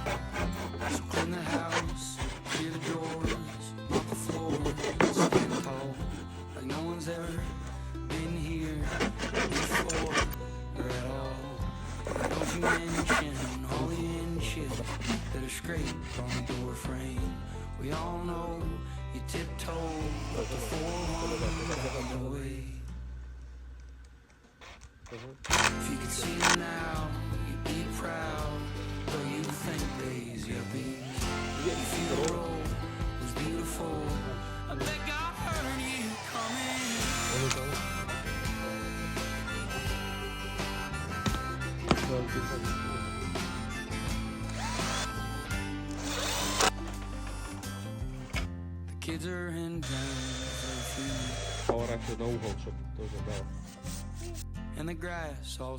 So clean the house, clear the doors, mop the floor, stand tall, like no one's ever been here before or at all. Don't you mention all the inches that are scraped on the door frame. We all know you tiptoe up the 400 down the way. If you could see it now, you'd be proud, but you think days you've been. If your road was beautiful, I bet God heard you coming. The kids are in town for a few, Ora się na ucho, żeby to zabrało. and the grass all